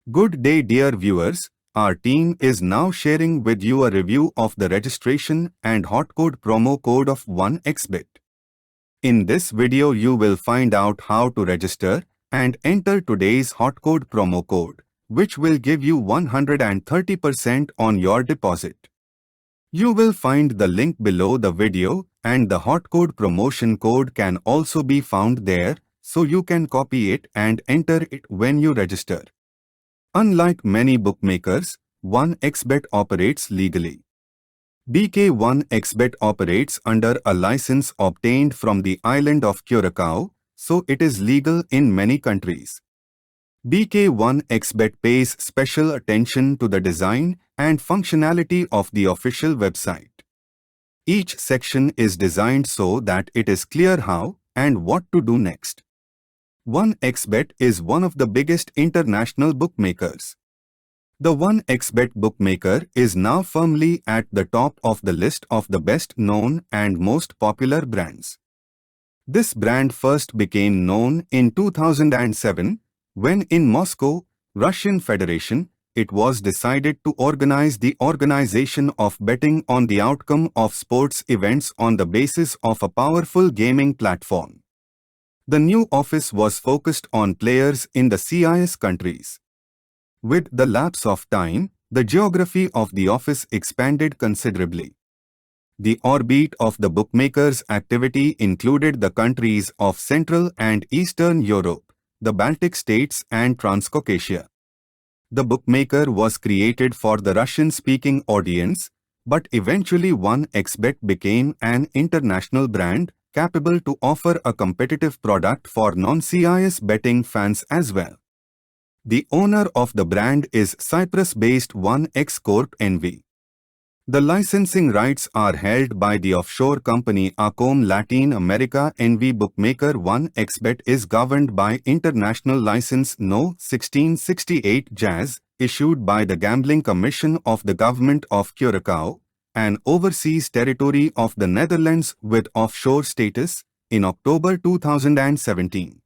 Good day dear viewers, our team is now sharing with you a review of the registration and hotcode promo code of 1xbet. In this video you will find out how to register and enter today's hotcode promo code, which will give you 130% on your deposit. You will find the link below the video and the hotcode promotion code can also be found there, so you can copy it and enter it when you register. Unlike many bookmakers, 1xbet operates legally. BK1xbet operates under a license obtained from the island of Curacao, so it is legal in many countries. BK1xbet pays special attention to the design and functionality of the official website. Each section is designed so that it is clear how and what to do next. 1xbet is one of the biggest international bookmakers. The 1xbet bookmaker is now firmly at the top of the list of the best known and most popular brands. This brand first became known in 2007 when in Moscow, Russian Federation, it was decided to organize the organization of betting on the outcome of sports events on the basis of a powerful gaming platform. The new office was focused on players in the CIS countries. With the lapse of time, the geography of the office expanded considerably. The orbit of the bookmakers' activity included the countries of Central and Eastern Europe, the Baltic states and Transcaucasia. The bookmaker was created for the Russian-speaking audience, but eventually 1xbet became an international brand capable to offer a competitive product for non-CIS betting fans as well. The owner of the brand is Cyprus-based 1x Corp NV. The licensing rights are held by the offshore company Accom Latin America NV. Bookmaker 1xbet is governed by International License No. 1668 JAS, issued by the Gambling Commission of the Government of Curacao, an overseas territory of the Netherlands with offshore status, in October 2017.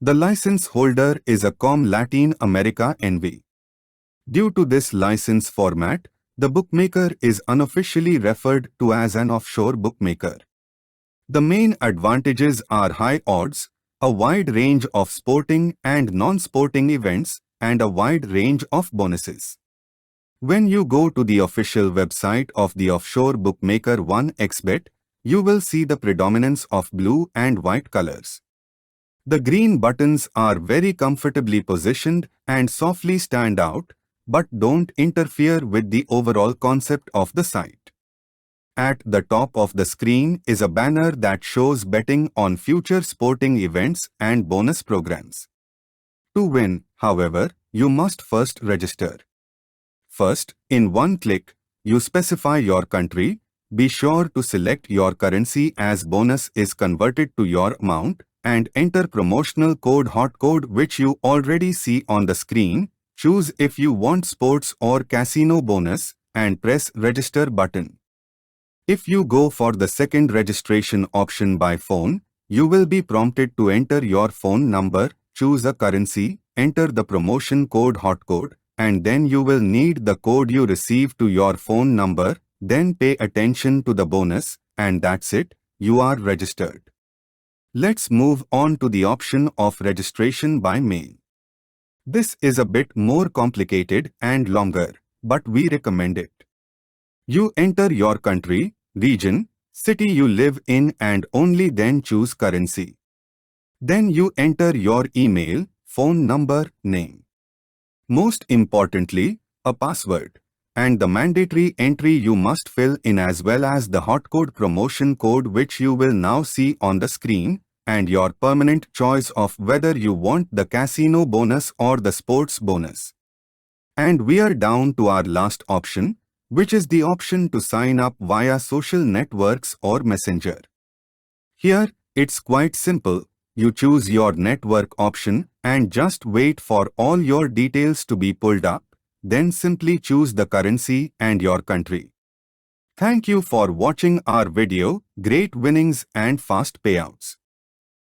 The license holder is Accom Latin America NV. Due to this license format, the bookmaker is unofficially referred to as an offshore bookmaker. The main advantages are high odds, a wide range of sporting and non-sporting events, and a wide range of bonuses. When you go to the official website of the offshore bookmaker 1xbet, you will see the predominance of blue and white colors. The green buttons are very comfortably positioned and softly stand out, but don't interfere with the overall concept of the site. At the top of the screen is a banner that shows betting on future sporting events and bonus programs. To win, however, you must first register. First, in one click, you specify your country. Be sure to select your currency as bonus is converted to your amount and enter promotional code hotcode which you already see on the screen. Choose if you want sports or casino bonus and press register button. If you go for the second registration option by phone, you will be prompted to enter your phone number, choose a currency, enter the promotion code hotcode, and then you will need the code you receive to your phone number, then pay attention to the bonus, and that's it, you are registered. Let's move on to the option of registration by mail. This is a bit more complicated and longer, but we recommend it. You enter your country, region, city you live in and only then choose currency. Then you enter your email, phone number, name. Most importantly, a password, and the mandatory entry you must fill in as well as the hotcode promotion code which you will now see on the screen, and your permanent choice of whether you want the casino bonus or the sports bonus. And we are down to our last option, which is the option to sign up via social networks or messenger. Here, it's quite simple. You choose your network option and just wait for all your details to be pulled up, then simply choose the currency and your country. Thank you for watching our video. Great winnings and fast payouts.